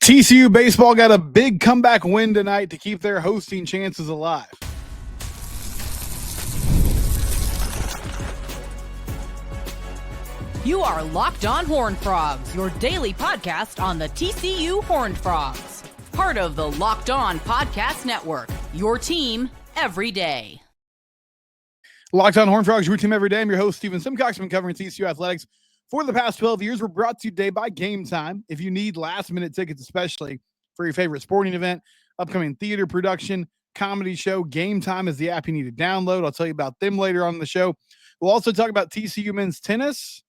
TCU baseball got a big comeback win tonight to keep their hosting chances alive. You are Locked On Horned Frogs, your daily podcast on the TCU Horned Frogs. Part of the Locked On Podcast Network, your team every day. Locked On Horned Frogs, your team every day. I'm your host, Steven Simcox. I've been covering TCU athletics for the past 12 years. We're brought to you today by Gametime. If you need last-minute tickets, especially for your favorite sporting event, upcoming theater production, comedy show, Gametime is the app you need to download. I'll tell you about them later on in the show. We'll also talk about TCU men's tennis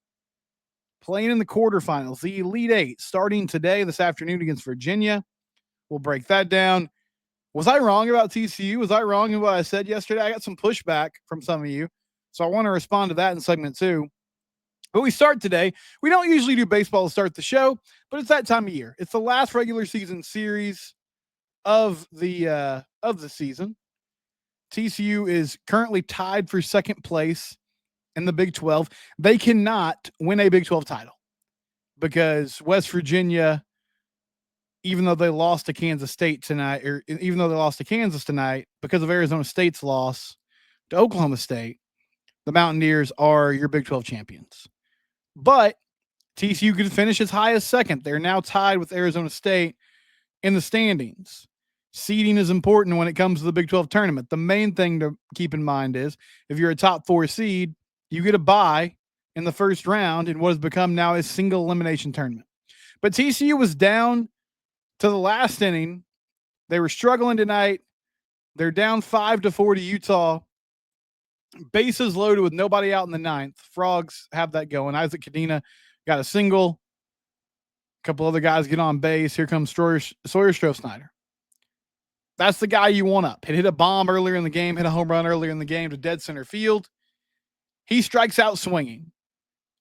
playing in the quarterfinals, the Elite Eight, starting today, this afternoon against Virginia. We'll break that down. Was I wrong about TCU? Was I wrong in what I said yesterday? I got some pushback from some of you, so I want to respond to that in segment 2. But we start today. We don't usually do baseball to start the show, but it's that time of year. It's the last regular season series of the season. TCU is currently tied for second place in the Big 12. They cannot win a Big 12 title because West Virginia, even though they lost to Kansas State tonight, or even though they lost to Kansas tonight, because of Arizona State's loss to Oklahoma State, the Mountaineers are your Big 12 champions. But TCU could finish as high as second. They're now tied with Arizona State in the standings. Seeding is important when it comes to the Big 12 tournament. The main thing to keep in mind is if you're a top 4 seed, you get a bye in the first round in what has become now a single elimination tournament. But TCU was down to the last inning. They were struggling tonight. They're down 5-4 to Utah. Bases loaded with nobody out in the ninth. Frogs have that going. Isaac Cadena got a single. A couple other guys get on base. Here comes Sawyer Strohsnyder. That's the guy you want up. It hit a bomb earlier in the game, hit a home run earlier in the game to dead center field. He strikes out swinging.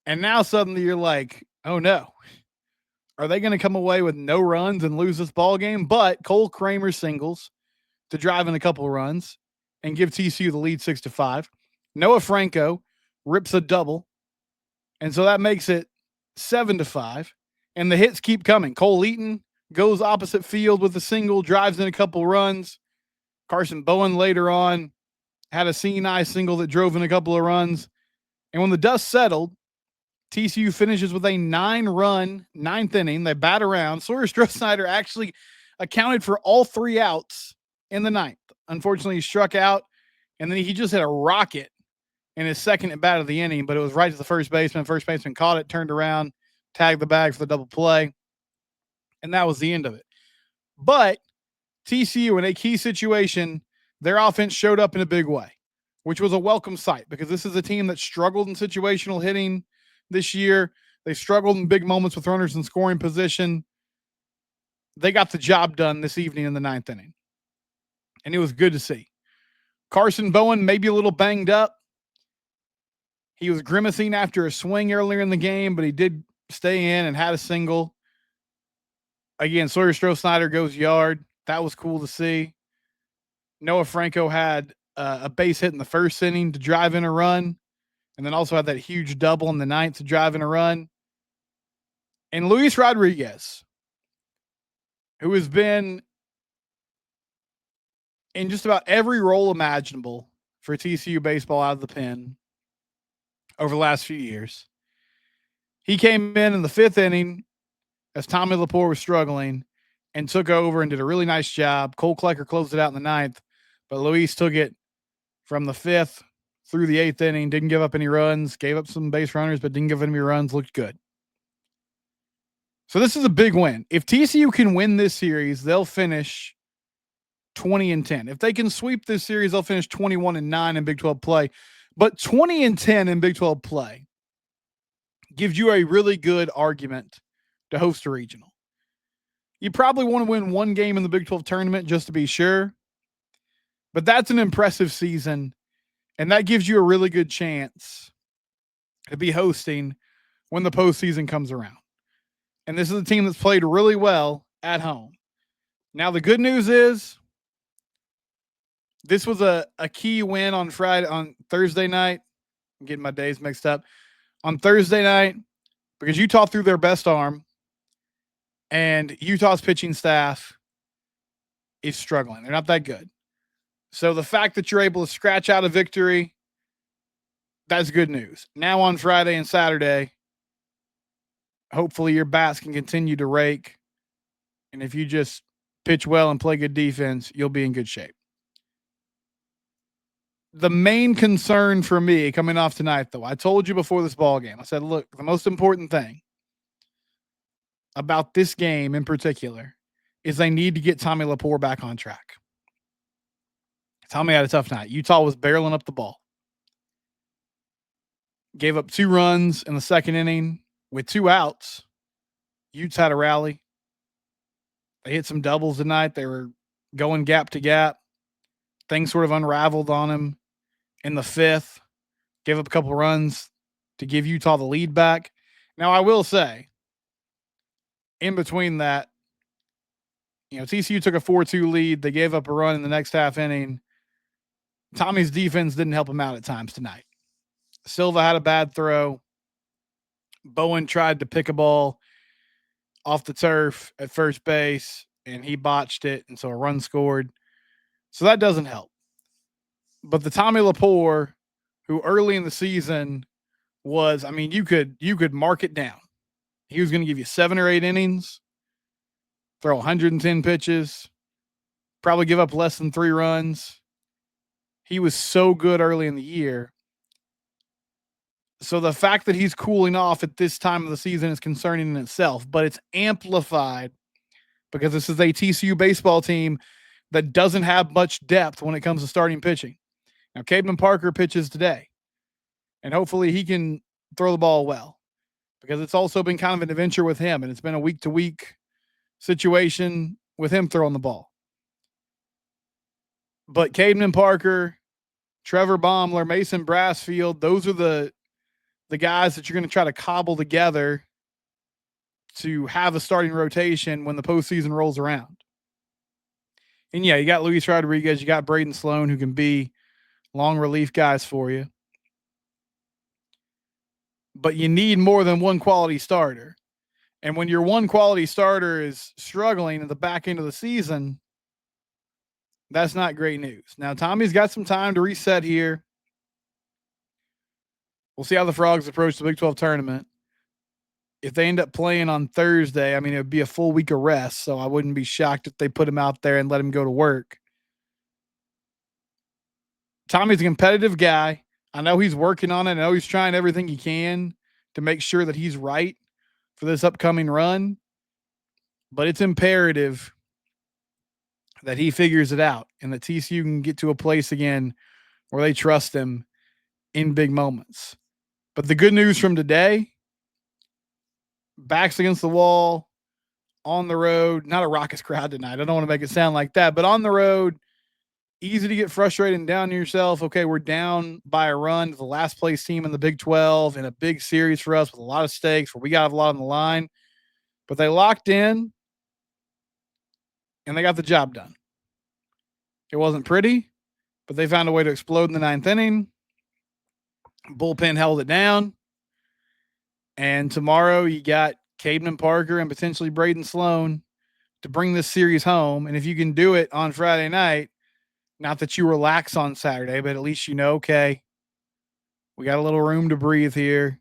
And now suddenly you're like, oh no. Are they going to come away with no runs and lose this ball game? But Cole Kramer singles to drive in a couple runs and give TCU the lead 6-5. Noah Franco rips a double. And so that makes it 7-5. And the hits keep coming. Cole Eaton goes opposite field with a single, drives in a couple runs. Carson Bowen later on had a seeing-eye single that drove in a couple of runs. And when the dust settled, TCU finishes with a 9-run ninth inning. They bat around. Sawyer Strohsnyder actually accounted for all 3 outs in the ninth. Unfortunately, he struck out, and then he just hit a rocket in his second at bat of the inning, but it was right to the first baseman. First baseman caught it, turned around, tagged the bag for the double play, and that was the end of it. But TCU, in a key situation, their offense showed up in a big way, which was a welcome sight because this is a team that struggled in situational hitting this year. They struggled in big moments with runners in scoring position. They got the job done this evening in the ninth inning, and it was good to see. Carson Bowen maybe a little banged up. He was grimacing after a swing earlier in the game, but he did stay in and had a single. Again, Sawyer Strohsnyder goes yard. That was cool to see. Noah Franco had a base hit in the first inning to drive in a run, and then also had that huge double in the ninth to drive in a run. And Luis Rodriguez, who has been in just about every role imaginable for TCU baseball out of the pen over the last few years. He came in the 5th inning as Tommy Lepore was struggling and took over and did a really nice job. Cole Klecker closed it out in the ninth, but Luis took it from the 5th through the 8th inning, didn't give up any runs, gave up some base runners, but didn't give any runs, looked good. So this is a big win. If TCU can win this series, they'll finish 20-10. If they can sweep this series, they'll finish 21-9 in Big 12 play. But 20-10 in Big 12 play gives you a really good argument to host a regional. You probably want to win one game in the Big 12 tournament just to be sure. But that's an impressive season, and that gives you a really good chance to be hosting when the postseason comes around. And this is a team that's played really well at home. Now, the good news is this was a key win on Thursday night. I'm getting my days mixed up. On Thursday night, because Utah threw their best arm. And Utah's pitching staff is struggling. They're not that good. So the fact that you're able to scratch out a victory, that's good news. Now on Friday and Saturday, hopefully your bats can continue to rake. And if you just pitch well and play good defense, you'll be in good shape. The main concern for me coming off tonight, though, I told you before this ball game, I said, look, the most important thing about this game in particular is they need to get Tommy Lepore back on track. Tommy had a tough night. Utah was barreling up the ball. Gave up 2 runs in the second inning with 2 outs. Utes had a rally. They hit some doubles tonight. They were going gap to gap. Things sort of unraveled on him in the 5th. Gave up a couple runs to give Utah the lead back. Now, I will say, in between that, TCU took a 4-2 lead. They gave up a run in the next half inning. Tommy's defense didn't help him out at times tonight. Silva had a bad throw. Bowen tried to pick a ball off the turf at first base, and he botched it, and so a run scored. So that doesn't help. But the Tommy Lepore, who early in the season was, you could mark it down. He was going to give you 7 or 8 innings, throw 110 pitches, probably give up less than 3 runs. He was so good early in the year. So the fact that he's cooling off at this time of the season is concerning in itself, but it's amplified because this is a TCU baseball team that doesn't have much depth when it comes to starting pitching. Now, Caden Parker pitches today, and hopefully he can throw the ball well because it's also been kind of an adventure with him, and it's been a week-to-week situation with him throwing the ball. But Caden Parker, Trevor Baumler, Mason Brassfield, those are the guys that you're going to try to cobble together to have a starting rotation when the postseason rolls around. And yeah, you got Luis Rodriguez, you got Braden Sloan, who can be long relief guys for you. But you need more than one quality starter. And when your one quality starter is struggling at the back end of the season, that's not great news. Now, Tommy's got some time to reset here. We'll see how the Frogs approach the Big 12 tournament. If they end up playing on Thursday, it would be a full week of rest, so I wouldn't be shocked if they put him out there and let him go to work. Tommy's a competitive guy. I know he's working on it. I know he's trying everything he can to make sure that he's right for this upcoming run, but it's imperative that he figures it out and that TCU can get to a place again where they trust him in big moments. But the good news from today, backs against the wall, on the road, not a raucous crowd tonight. I don't want to make it sound like that, but on the road, easy to get frustrated and down to yourself. Okay, we're down by a run to the last place team in the Big 12 in a big series for us with a lot of stakes where we got a lot on the line. But they locked in and they got the job done. It wasn't pretty, but they found a way to explode in the 9th inning. Bullpen held it down. And tomorrow you got Caden Parker and potentially Braden Sloan to bring this series home. And if you can do it on Friday night, not that you relax on Saturday, but at least okay, we got a little room to breathe here.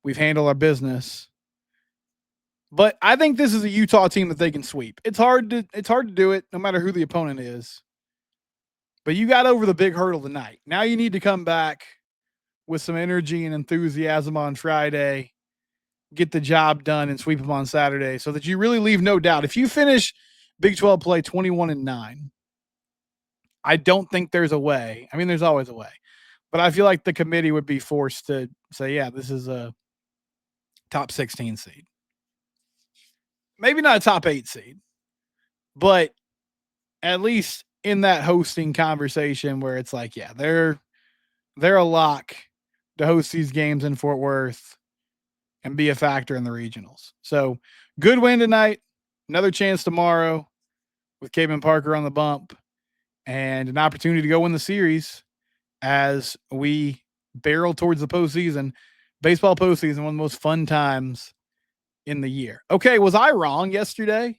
We've handled our business. But I think this is a Utah team that they can sweep. It's hard to do it no matter who the opponent is. But you got over the big hurdle tonight. Now you need to come back with some energy and enthusiasm on Friday, get the job done and sweep them on Saturday so that you really leave no doubt. If you finish Big 12 play 21-9, I don't think there's a way. There's always a way. But I feel like the committee would be forced to say, yeah, this is a top 16 seed. Maybe not a top 8 seed, but at least in that hosting conversation where it's like, yeah, they're a lock to host these games in Fort Worth and be a factor in the regionals. So good win tonight. Another chance tomorrow with Caden Parker on the bump and an opportunity to go win the series as we barrel towards the postseason. Baseball postseason, one of the most fun times in the year. Okay, was I wrong yesterday?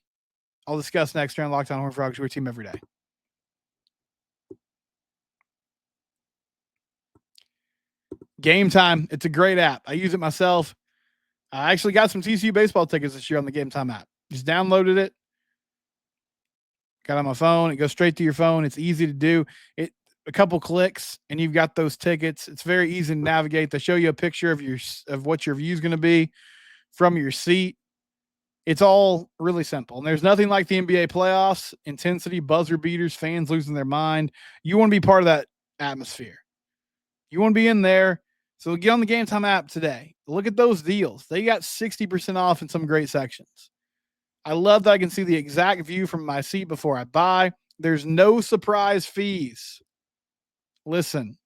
I'll discuss next here on Locked On Horned Frogs, your team every day. Gametime. It's a great app. I use it myself. I actually got some TCU baseball tickets this year on the Gametime app. Just downloaded it. Got on my phone. It goes straight to your phone. It's easy to do. It a couple clicks and you've got those tickets. It's very easy to navigate. They show you a picture of what your view is going to be from your seat. It's all really simple. And there's nothing like the NBA playoffs, intensity, buzzer beaters, fans losing their mind. You want to be part of that atmosphere. You want to be in there. So get on the Gametime app today. Look at those deals. They got 60% off in some great sections. I love that I can see the exact view from my seat before I buy. There's no surprise fees. Listen,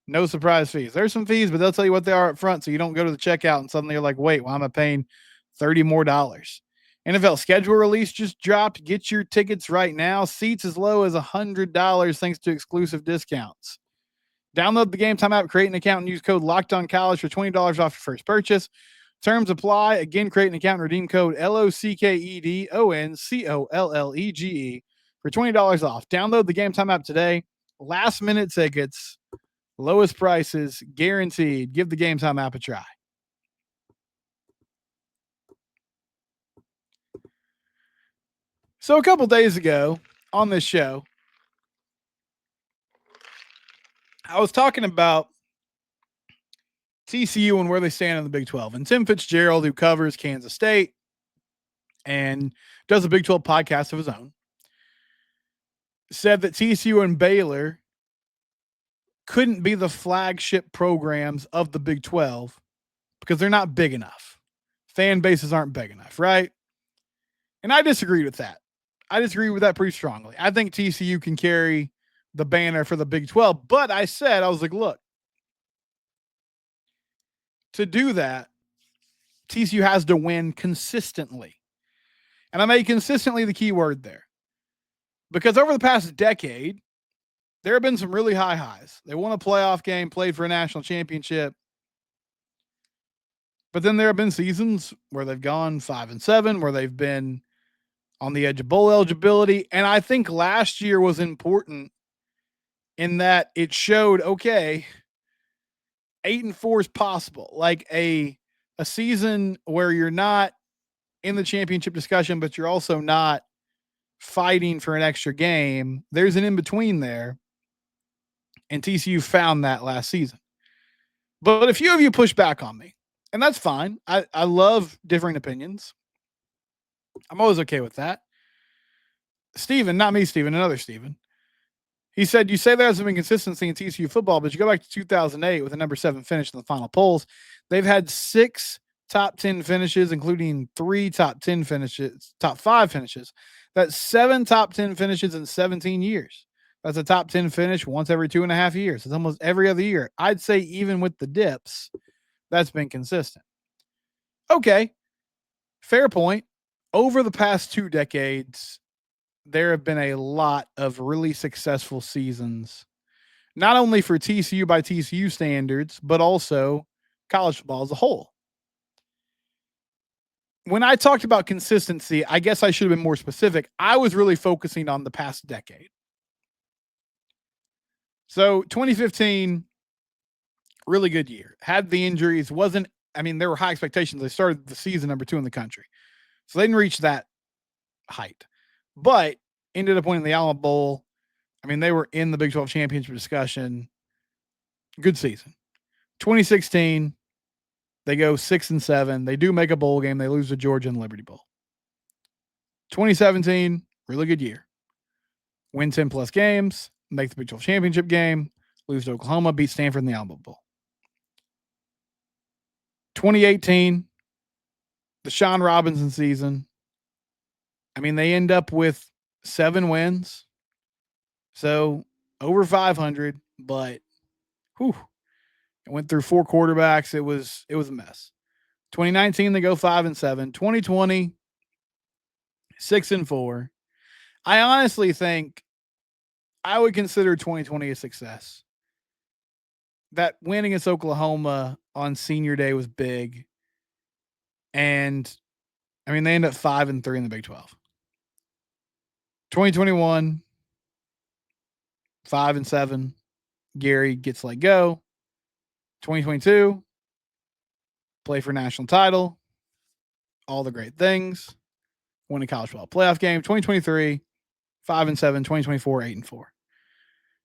no surprise fees. There's some fees, but they'll tell you what they are up front so you don't go to the checkout and suddenly you're like, wait, why am I paying $30 more? NFL schedule release just dropped. Get your tickets right now. Seats as low as $100 thanks to exclusive discounts. Download the Gametime app, create an account, and use code LOCKEDONCollege for $20 off your first purchase. Terms apply. Again, create an account and redeem code LOCKEDONCOLLEGE for $20 off. Download the Gametime app today. Last minute tickets, lowest prices, guaranteed. Give the Gametime app a try. So a couple days ago on this show, I was talking about TCU and where they stand in the Big 12. And Tim Fitzgerald, who covers Kansas State and does a Big 12 podcast of his own, said that TCU and Baylor couldn't be the flagship programs of the Big 12 because they're not big enough. Fan bases aren't big enough, right? And I disagree with that. I disagree with that pretty strongly. I think TCU can carry the banner for the Big 12, but I was like, look, to do that, TCU has to win consistently. And I made consistently the key word there. Because over the past decade, there have been some really high highs. They won a playoff game, played for a national championship. But then there have been seasons where they've gone 5-7, where they've been on the edge of bowl eligibility. And I think last year was important in that it showed, okay, 8-4 is possible. Like a season where you're not in the championship discussion, but you're also not fighting for an extra game. There's an in-between there. And TCU found that last season. But a few of you push back on me, and that's fine. I love differing opinions. I'm always okay with that. Steven, not me, Steven, another Steven. He said, you say there hasn't been consistency in TCU football, but you go back to 2008 with a number 7 finish in the final polls. They've had 6 top 10 finishes, including 3 top 10 finishes, top 5 finishes. That's 7 top 10 finishes in 17 years. That's a top 10 finish once every 2.5 years. It's almost every other year. I'd say even with the dips, that's been consistent. Okay, fair point. Over the past 2 decades, there have been a lot of really successful seasons, not only for TCU by TCU standards, but also college football as a whole. When I talked about consistency, I guess I should have been more specific. I was really focusing on the past decade. So 2015, really good year. Had the injuries, there were high expectations. They started the season number 2 in the country. So they didn't reach that height, but ended up winning the Alamo Bowl. They were in the Big 12 championship discussion. Good season. 2016, they go 6-7. They do make a bowl game. They lose to Georgia in the Liberty Bowl. 2017, really good year. Win 10 plus games, make the Big 12 championship game, lose to Oklahoma, beat Stanford in the Alamo Bowl. 2018, the Sean Robinson season. They end up with 7 wins. So over 500, but it went through 4 quarterbacks. It was a mess. 2019, they go 5-7. 2020, 6-4. I honestly think I would consider 2020 a success. That win against Oklahoma on senior day was big. And I mean, they end up 5-3 in the Big 12. 2021, 5-7. Gary gets let go. 2022, play for national title. All the great things. Win a college football playoff game. 2023, 5-7. 2024, 8-4.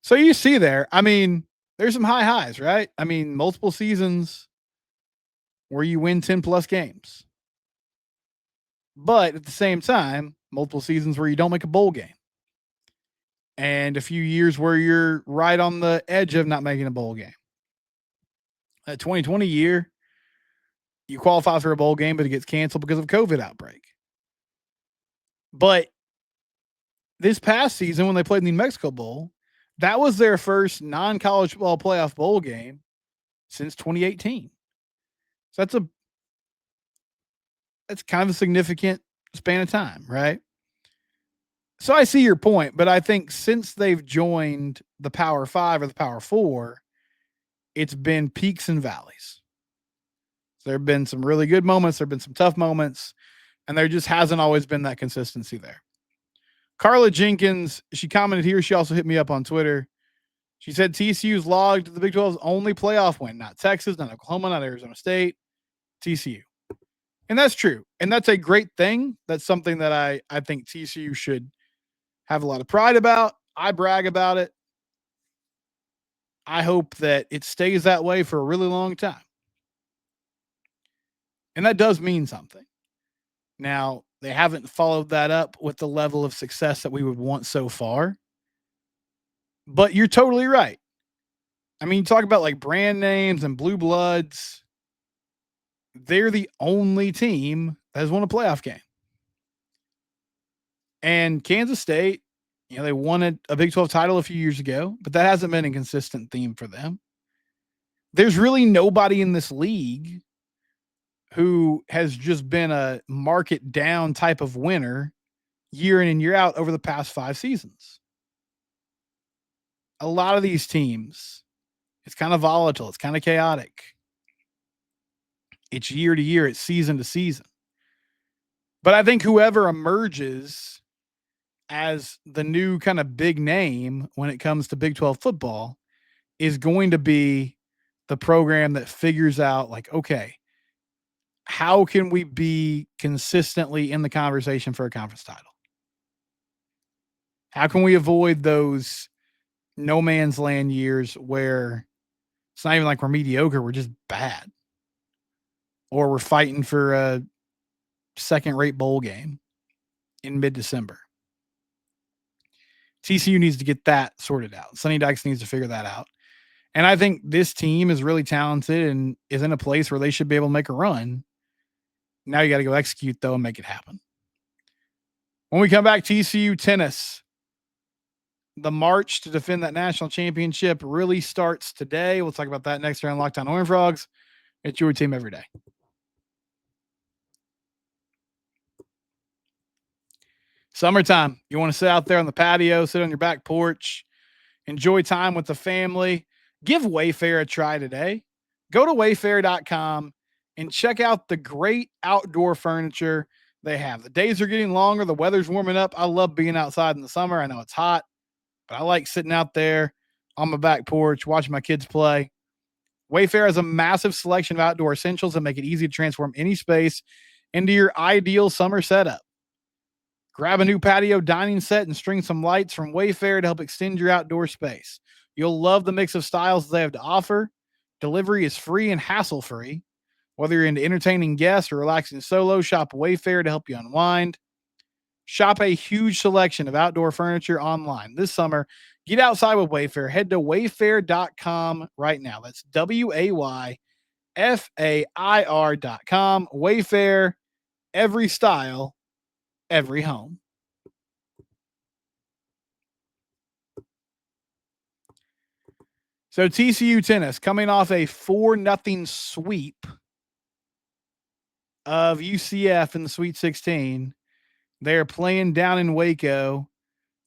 So you see there, I mean, there's some high highs, right? I mean, multiple seasons where you win 10 plus games. But at the same time, multiple seasons where you don't make a bowl game. And a few years where you're right on the edge of not making a bowl game. That 2020 year, you qualify for a bowl game, but it gets canceled because of COVID outbreak. But this past season, when they played in the New Mexico Bowl, that was their first non-college football playoff bowl game since 2018. So that's kind of a significant span of time, right? So I see your point, but I think since they've joined the Power 5 or the Power 4, it's been peaks and valleys. There have been some really good moments. There have been some tough moments, and there just hasn't always been that consistency there. Carla Jenkins, she commented here. She also hit me up on Twitter. She said TCU's logged the Big 12's only playoff win, not Texas, not Oklahoma, not Arizona State, TCU. And that's true. And that's a great thing. That's something that I think TCU should have a lot of pride about. I brag about it. I hope that it stays that way for a really long time. And that does mean something. Now, they haven't followed that up with the level of success that we would want so far. But you're totally right. I mean, you talk about like brand names and blue bloods. They're the only team that has won a playoff game. And Kansas State, they won a Big 12 title a few years ago, but that hasn't been a consistent theme for them. There's really nobody in this league who has just been a market down type of winner year in and year out over the past 5 seasons. A lot of these teams, it's kind of volatile. It's kind of chaotic. It's year to year. It's season to season. But I think whoever emerges as the new kind of big name when it comes to Big 12 football is going to be the program that figures out like, okay, how can we be consistently in the conversation for a conference title? How can we avoid those no man's land years where it's not even like we're mediocre, we're just bad? Or we're fighting for a second-rate bowl game in mid-December. TCU needs to get that sorted out. Sonny Dykes needs to figure that out. And I think this team is really talented and is in a place where they should be able to make a run. Now you got to go execute, though, and make it happen. When we come back, TCU tennis. The march to defend that national championship really starts today. We'll talk about that next year on Lockdown Horned Frogs. It's your team every day. Summertime. You want to sit out there on the patio, sit on your back porch, enjoy time with the family. Give WayFair a try today. Go to wayfair.com and check out the great outdoor furniture they have. The days are getting longer. The weather's warming up. I love being outside in the summer. I know it's hot, but I like sitting out there on my back porch, watching my kids play. WayFair has a massive selection of outdoor essentials that make it easy to transform any space into your ideal summer setup. Grab a new patio dining set and string some lights from WayFair to help extend your outdoor space. You'll love the mix of styles they have to offer. Delivery is free and hassle-free. Whether you're into entertaining guests or relaxing solo, shop WayFair to help you unwind. Shop a huge selection of outdoor furniture online this summer. Get outside with WayFair. Head to wayfair.com right now. That's WayFair.com. WayFair, every style, every home. So TCU tennis coming off a 4-0 sweep of UCF in the Sweet 16. They're playing down in Waco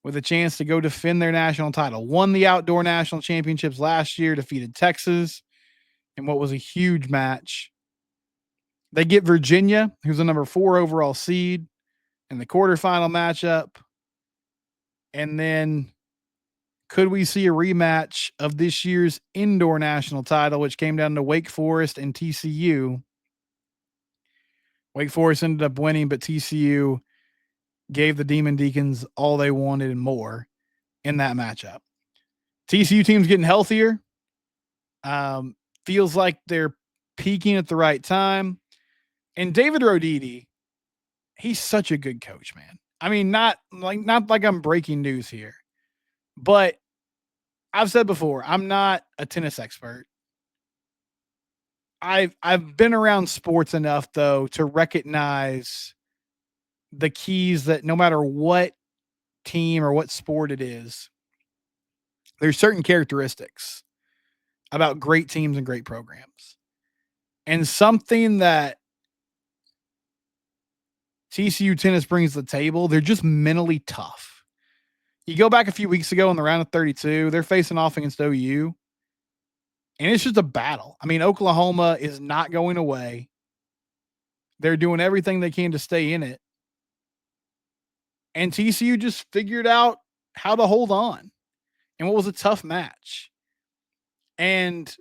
with a chance to go defend their national title. Won the outdoor national championships last year, defeated Texas in what was a huge match. They get Virginia, who's a number 4 overall seed, in the quarterfinal matchup. And then could we see a rematch of this year's indoor national title, which came down to Wake Forest and TCU? Wake Forest ended up winning, but TCU gave the Demon Deacons all they wanted and more in that matchup. TCU team's getting healthier. Feels like they're peaking at the right time. And David Roditi, he's such a good coach, man. I mean, not like I'm breaking news here, but I've said before, I'm not a tennis expert. I've been around sports enough though to recognize the keys that no matter what team or what sport it is, there's certain characteristics about great teams and great programs. And something that TCU tennis brings to the table, they're just mentally tough. You go back a few weeks ago in the round of 32, they're facing off against OU, and it's just a battle. I mean, Oklahoma is not going away. They're doing everything they can to stay in it. And TCU just figured out how to hold on. And what was a tough match. And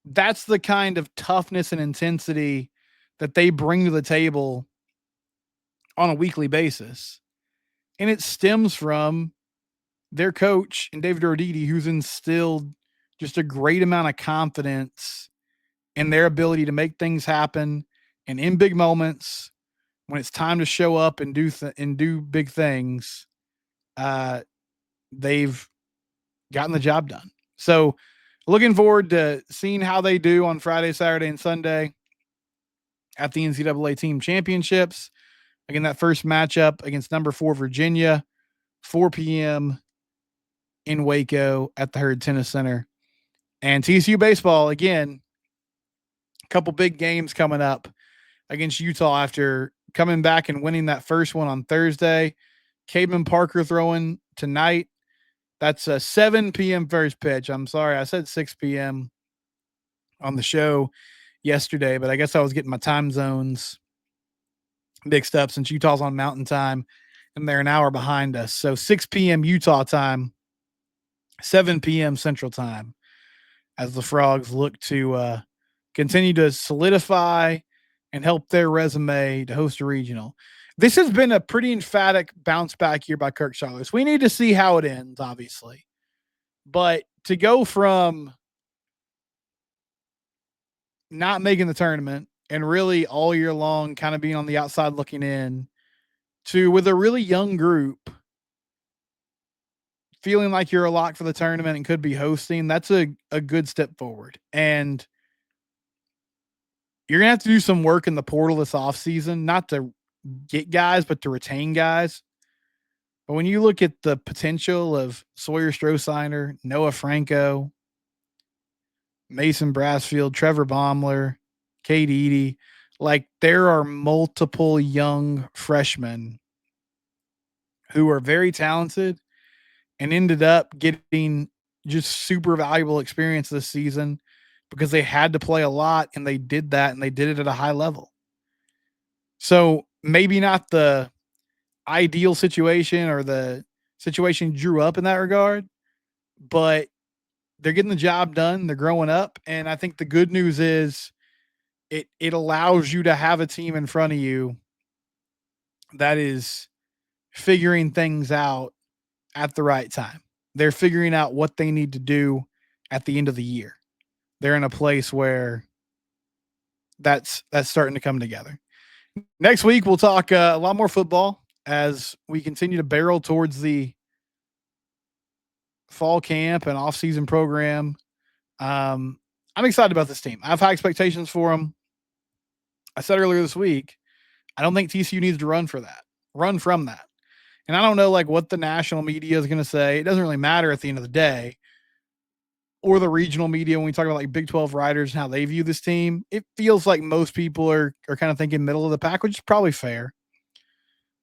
that's the kind of toughness and intensity that they bring to the table on a weekly basis. And it stems from their coach and David Roditi, who's instilled just a great amount of confidence in their ability to make things happen. And in big moments, when it's time to show up and do big things, they've gotten the job done. So looking forward to seeing how they do on Friday, Saturday, and Sunday at the NCAA team championships. Again, that first matchup against number 4 Virginia, 4 p.m. in Waco at the Herd Tennis Center. And TCU baseball, again, a couple big games coming up against Utah after coming back and winning that first one on Thursday. Cademan Parker throwing tonight. That's a 7 p.m. first pitch. I'm sorry, I said 6 p.m. on the show yesterday, but I guess I was getting my time zones mixed up since Utah's on Mountain Time and they're an hour behind us. So 6 p.m. Utah time, 7 p.m. Central Time, as the Frogs look to continue to solidify and help their resume to host a regional. This has been a pretty emphatic bounce back year by Kirk Charles. We need to see how it ends, obviously. But to go from not making the tournament and really all year long kind of being on the outside looking in to with a really young group feeling like you're a lock for the tournament and could be hosting, that's a good step forward. And you're going to have to do some work in the portal this offseason, not to get guys, but to retain guys. But when you look at the potential of Sawyer Strohsigner, Noah Franco, Mason Brassfield, Trevor Baumler, Cade Eady, like there are multiple young freshmen who are very talented and ended up getting just super valuable experience this season because they had to play a lot and they did that and they did it at a high level. So maybe not the ideal situation or the situation drew up in that regard, but they're getting the job done. They're growing up. And I think the good news is it allows you to have a team in front of you that is figuring things out at the right time. They're figuring out what they need to do at the end of the year. They're in a place where that's starting to come together. Next week, we'll talk a lot more football as we continue to barrel towards the fall camp and off-season program. I'm excited about this team. I have high expectations for them. I said earlier this week, I don't think TCU needs to run from that. And I don't know like what the national media is going to say. It doesn't really matter at the end of the day. Or the regional media when we talk about like Big 12 writers and how they view this team. It feels like most people are kind of thinking middle of the pack, which is probably fair.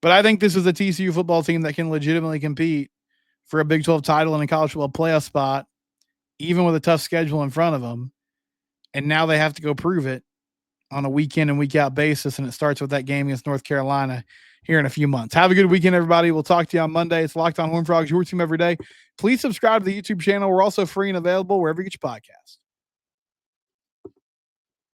But I think this is a TCU football team that can legitimately compete for a Big 12 title and a college football playoff spot, even with a tough schedule in front of them. And now they have to go prove it on a week in and week out basis, and it starts with that game against North Carolina here in a few months. Have a good weekend, everybody. We'll talk to you on Monday. It's Locked On Horned Frogs, your team every day. Please subscribe to the YouTube channel. We're also free and available wherever you get your podcasts.